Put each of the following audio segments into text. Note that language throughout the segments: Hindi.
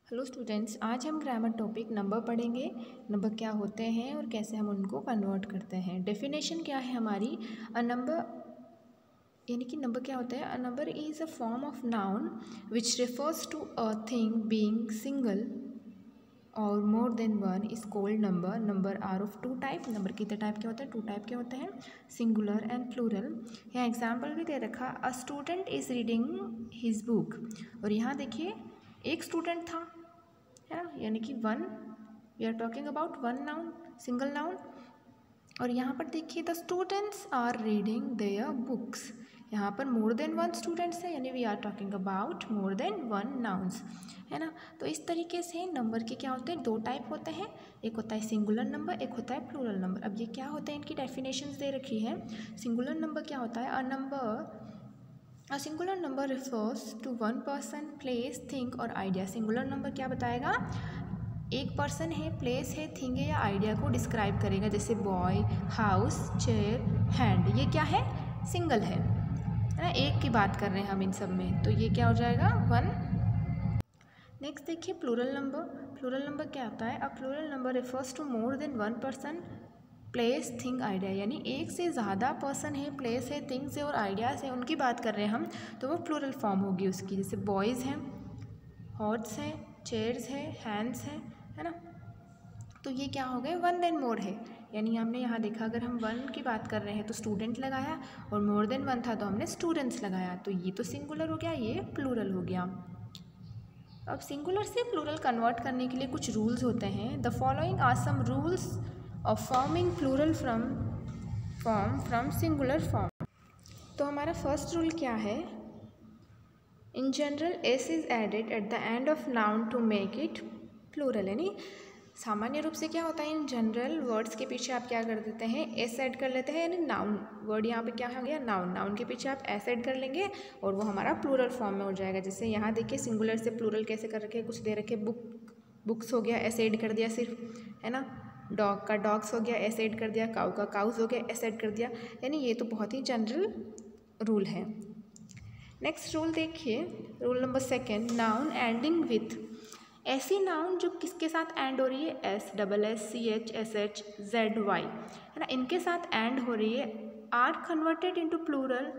हेलो स्टूडेंट्स, आज हम ग्रामर टॉपिक नंबर पढ़ेंगे। नंबर क्या होते हैं और कैसे हम उनको कन्वर्ट करते हैं। डेफिनेशन क्या है हमारी, अ नंबर यानी कि नंबर क्या होता है। A number is a form of noun which refers to a thing being single or more than one is called number. Number are of two type. Number कितने टाइप के होते हैं? टू टाइप के होते हैं, सिंगुलर एंड प्लूरल। यहाँ एग्जाम्पल भी दे रखा, a student is reading his book. और यहाँ देखिए एक स्टूडेंट था, है ना, यानी कि one, we are talking about one noun, single noun. और यहाँ पर देखिए the students are reading their books. यहाँ पर मोर देन वन स्टूडेंट्स है, यानी we are talking about more than one nouns, है ना। तो इस तरीके से नंबर के क्या होते हैं, दो टाइप होते हैं। एक होता है सिंगुलर नंबर, एक होता है प्लूरल नंबर। अब ये क्या होता है, इनकी डेफिनेशंस दे रखी है। सिंगुलर नंबर क्या होता है, a singular number refers to one person, place, thing और आइडिया। सिंगुलर नंबर क्या बताएगा, एक पर्सन है, प्लेस है, थिंग है या आइडिया को डिस्क्राइब करेगा। जैसे बॉय, हाउस, चेयर, हैंड, ये क्या है, सिंगल है ना, एक की बात कर रहे हैं हम इन सब में, तो ये क्या हो जाएगा, वन। नेक्स्ट देखिए प्लूरल नंबर। प्लूरल नंबर क्या होता है, a plural number refers to more than one person, place, thing, idea. यानी एक से ज़्यादा पर्सन है, प्लेस है, थिंग्स है और आइडियाज़ है, उनकी बात कर रहे हैं हम, तो वो प्लूरल फॉर्म होगी उसकी। जैसे बॉयज़ हैं, हॉर्स हैं, चेयर्स है, हैंड्स हैं, है ना। तो ये क्या हो गए, वन देन मोर है। यानी हमने यहाँ देखा, अगर हम वन की बात कर रहे हैं तो स्टूडेंट लगाया, और मोर देन वन था तो हमने स्टूडेंट्स लगाया। तो ये तो सिंगुलर हो गया, ये प्लूरल हो गया। अब सिंगुलर से प्लूरल कन्वर्ट करने के लिए कुछ रूल्स होते हैं। The following are some rules of forming plural form from singular form. तो हमारा फर्स्ट रूल क्या है, in general s is added at the end of noun to make it plural. यानी सामान्य रूप से क्या होता है, इन जनरल वर्ड्स के पीछे आप क्या कर देते हैं, एस ऐड कर लेते हैं। यानी नाउन वर्ड यहाँ पे क्या हो गया, नाउन, नाउन के पीछे आप एस ऐड कर लेंगे और वो हमारा प्लूरल फॉर्म में हो जाएगा। जैसे यहाँ देखिए सिंगुलर से प्लूरल कैसे कर रखे, कुछ दे रखे, बुक्स हो गया, एस ऐड कर दिया सिर्फ, है ना। डॉग का डॉग्स हो गया, एस ऐड कर दिया। काऊ का काउज हो गया, एस ऐड कर दिया। यानी ये तो बहुत ही जनरल रूल है। नेक्स्ट रूल देखिए, rule number second, noun ending with. ऐसी नाउन जो किसके साथ एंड हो रही है, s, double s, c h, s h, z, y, है ना, इनके साथ एंड हो रही है, are converted into plural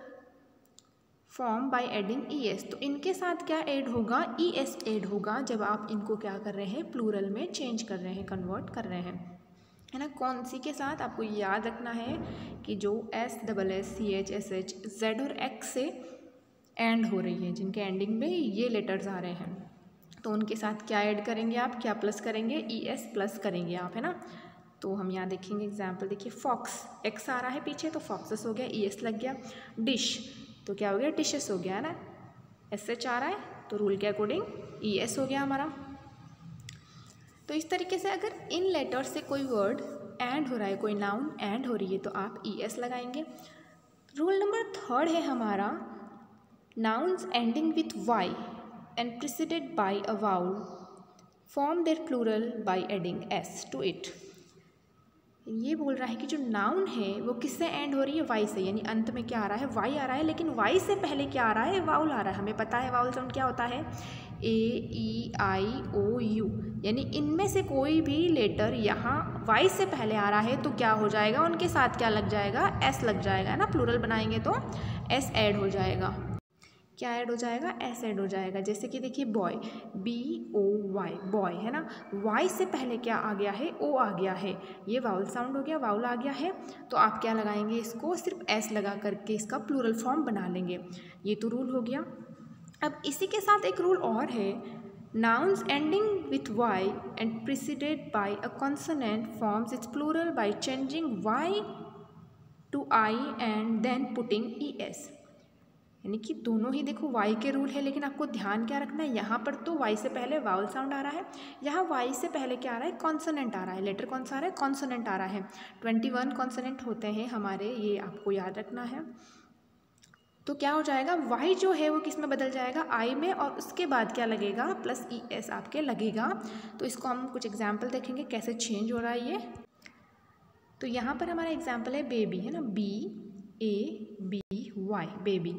form by adding e s. तो इनके साथ क्या ऐड होगा, ई एस ऐड होगा जब आप इनको क्या कर रहे हैं, प्लूरल में चेंज कर रहे हैं, कन्वर्ट कर रहे हैं, है ना। कौन सी के साथ, आपको याद रखना है कि जो s, double s, c h, s h, z और एक्स से एंड हो रही है, जिनके एंडिंग में ये लेटर्स आ रहे हैं, तो उनके साथ क्या ऐड करेंगे आप, क्या प्लस करेंगे, ई एस प्लस करेंगे आप, है ना। तो हम यहाँ देखेंगे एग्जाम्पल, देखिए फॉक्स, एक्स आ रहा है पीछे तो फॉक्सेस हो गया, ई एस लग गया। डिश तो क्या हो गया, डिशेस हो गया, है ना, एस एच आ रहा है तो रूल के अकॉर्डिंग ई एस हो गया हमारा। तो इस तरीके से अगर इन लेटर से कोई वर्ड एंड हो रहा है, कोई नाउन एंड हो रही है, तो आप ई एस लगाएंगे। रूल नंबर थर्ड है हमारा, nouns ending with y and preceded by a vowel form their plural by adding s to it। ये बोल रहा है कि जो नाउन है वो किससे एंड हो रही है, वाई से। यानी अंत में क्या आ रहा है, वाई आ रहा है, लेकिन वाई से पहले क्या आ रहा है, वाउल आ रहा है। हमें पता है वाउल साउंड क्या होता है, ए, ई, आई, ओ, यू। यानी इनमें से कोई भी लेटर यहाँ वाई से पहले आ रहा है तो क्या हो जाएगा, उनके साथ क्या लग जाएगा, एस लग जाएगा, है ना। प्लूरल बनाएंगे तो एस ऐड हो जाएगा। क्या ऐड हो जाएगा, एस ऐड हो जाएगा। जैसे कि देखिए boy, b o y, boy, है ना, वाई से पहले क्या आ गया है, ओ आ गया है, ये वाउल साउंड हो गया, वाउल आ गया है, तो आप क्या लगाएंगे, इसको सिर्फ एस लगा करके इसका प्लूरल फॉर्म बना लेंगे। ये तो रूल हो गया। अब इसी के साथ एक रूल और है, nouns ending with y and preceded by a consonant forms its plural by changing y to I and then putting es। यानी कि दोनों ही देखो वाई के रूल है, लेकिन आपको ध्यान क्या रखना है, यहाँ पर तो वाई से पहले वावल साउंड आ रहा है, यहाँ वाई से पहले क्या आ रहा है, कॉन्सोनेंट आ रहा है। लेटर कौन सा आ रहा है, कॉन्सोनेंट आ रहा है। 21 कॉन्सोनेंट होते हैं हमारे, ये आपको याद रखना है। तो क्या हो जाएगा, वाई जो है वो किस में बदल जाएगा, आई में, और उसके बाद क्या लगेगा, प्लस ई एस आपके लगेगा। तो इसको हम कुछ एग्जाम्पल देखेंगे कैसे चेंज हो रहा है ये। तो यहाँ पर हमारा एग्जाम्पल है बेबी, है ना, b a b y, baby.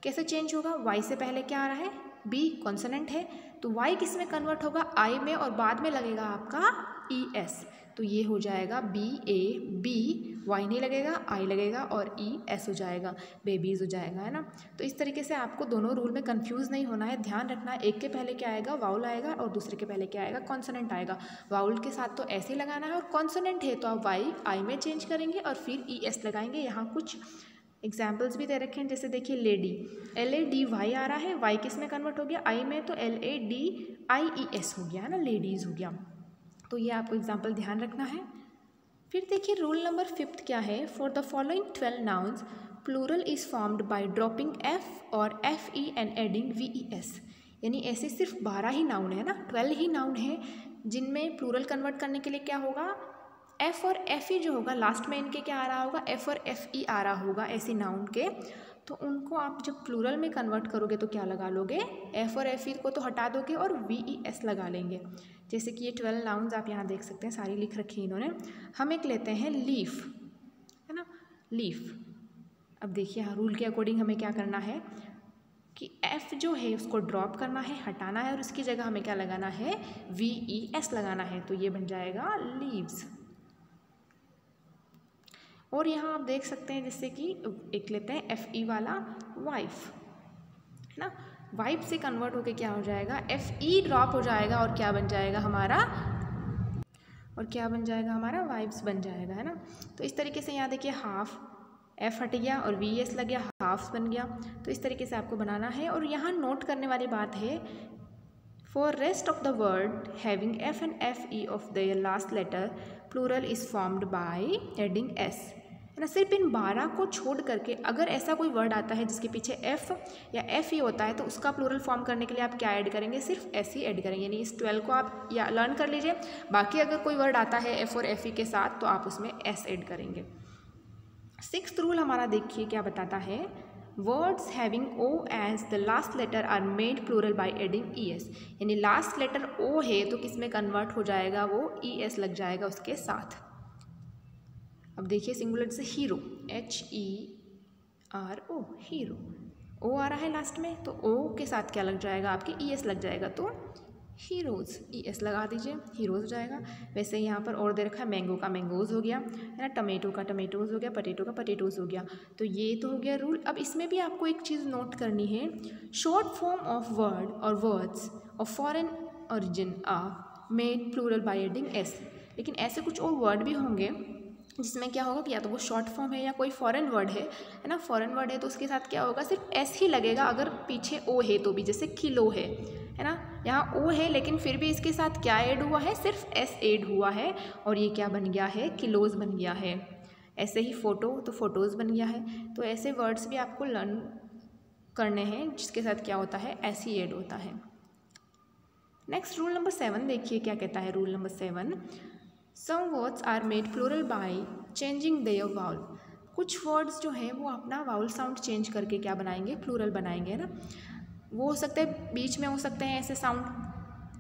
कैसे चेंज होगा, वाई से पहले क्या आ रहा है, बी कॉन्सोनेंट है, तो वाई किस में कन्वर्ट होगा, आई में, और बाद में लगेगा आपका ई एस, तो ये हो जाएगा बी ए बी, वाई नहीं लगेगा, आई लगेगा और ई एस हो जाएगा, बेबीज़ हो जाएगा, है ना। तो इस तरीके से आपको दोनों रूल में कंफ्यूज नहीं होना है, ध्यान रखना है एक के पहले क्या आएगा, वाउल आएगा, और दूसरे के पहले क्या आएगा, कॉन्सोनेंट आएगा। वाउल के साथ तो ऐसे लगाना है, और कॉन्सोनेंट है तो आप वाई आई में चेंज करेंगे और फिर ई एस लगाएंगे। यहाँ कुछ एग्जाम्पल्स भी दे रखे हैं, जैसे देखिए lady, L A D Y आ रहा है, वाई किस में कन्वर्ट हो गया, आई में, तो L A D I E S हो गया, है ना, लेडीज़ हो गया। तो ये आपको एग्जाम्पल ध्यान रखना है। फिर देखिए रूल नंबर 5 क्या है, for the following 12 nouns plural is formed by dropping F or F E and adding V E S. यानी ऐसे सिर्फ 12 ही नाउन है ना, 12 ही नाउन है जिनमें प्लूरल कन्वर्ट करने के लिए क्या होगा, एफ और एफ ई जो होगा लास्ट में इनके क्या आ रहा होगा, एफ और एफ ई आ रहा होगा ऐसे नाउन के, तो उनको आप जब प्लूरल में कन्वर्ट करोगे तो क्या लगा लोगे, एफ और एफ ई को तो हटा दोगे और वी ई एस लगा लेंगे। जैसे कि ये 12 नाउन्स आप यहाँ देख सकते हैं, सारी लिख रखी है इन्होंने। हम एक लेते हैं लीफ, है ना, लीफ। अब देखिए यहाँ रूल के अकॉर्डिंग हमें क्या करना है कि एफ जो है उसको ड्रॉप करना है, हटाना है, और उसकी जगह हमें क्या लगाना है, वी ई एस लगाना है, तो ये बन जाएगा लीव्स। और यहाँ आप देख सकते हैं जैसे कि एक लेते हैं एफ ई वाला, वाइफ, है ना, वाइफ से कन्वर्ट होके क्या हो जाएगा, एफ ई ड्रॉप हो जाएगा और क्या बन जाएगा हमारा, वाइफ्स बन जाएगा, है ना। तो इस तरीके से यहाँ देखिए हाफ, एफ हट गया और वी एस लग गया, हाफ्स बन गया। तो इस तरीके से आपको बनाना है। और यहाँ नोट करने वाली बात है, for rest of the word having f and f e of their last letter plural is formed by adding s, है ना। सिर्फ इन 12 को छोड़ करके अगर ऐसा कोई वर्ड आता है जिसके पीछे एफ या एफ ई होता है तो उसका प्लूरल फॉर्म करने के लिए आप क्या ऐड करेंगे, सिर्फ एस ही ऐड करेंगे। यानी इस 12 को आप या लर्न कर लीजिए, बाकी अगर कोई वर्ड आता है एफ और एफ ई के साथ तो आप उसमें एस ऐड करेंगे। 6th रूल हमारा देखिए क्या बताता है, words having o as the last letter are made plural by adding e S. यानी लास्ट लेटर ओ है तो किस में कन्वर्ट हो जाएगा, वो ई एस लग जाएगा उसके साथ। अब देखिए सिंगुलर से hero, H E R O, hero, O आ रहा है लास्ट में तो ओ के साथ क्या लग जाएगा, आपके ई एस लग जाएगा, तो हीरोज़, ई एस लगा दीजिए, हीरोज़ हो जाएगा। वैसे यहाँ पर और दे रखा है मैंगो का मैंगोज़ हो गया, है ना, टमेटो का टमेटोज़ हो गया, पटेटो का पटेटोज़ हो गया। तो ये तो हो गया रूल। अब इसमें भी आपको एक चीज़ नोट करनी है, शॉर्ट फॉर्म ऑफ वर्ड और words of foreign origin are made plural by adding s. लेकिन ऐसे कुछ और वर्ड भी होंगे जिसमें क्या होगा कि या तो वो शॉर्ट फॉर्म है या कोई फॉरेन वर्ड है ना, फॉरेन वर्ड है तो उसके साथ क्या होगा, सिर्फ एस ही लगेगा अगर पीछे ओ है तो भी, जैसे किलो है ना, यहाँ ओ है लेकिन फिर भी इसके साथ क्या ऐड हुआ है, सिर्फ एस ऐड हुआ है और ये क्या बन गया है, किलोज़ बन गया है। ऐसे ही फ़ोटो तो फ़ोटोज़ बन गया है। तो ऐसे वर्ड्स भी आपको लर्न करने हैं जिसके साथ क्या होता है, एस ही ऐड होता है। नेक्स्ट रूल नंबर 7 देखिए क्या कहता है। Rule number 7, some words are made plural by changing their vowel. कुछ वर्ड्स जो हैं वो अपना वाउल साउंड चेंज करके क्या बनाएंगे, प्लूरल बनाएंगे, है ना। वो हो सकते हैं बीच में हो सकते हैं ऐसे साउंड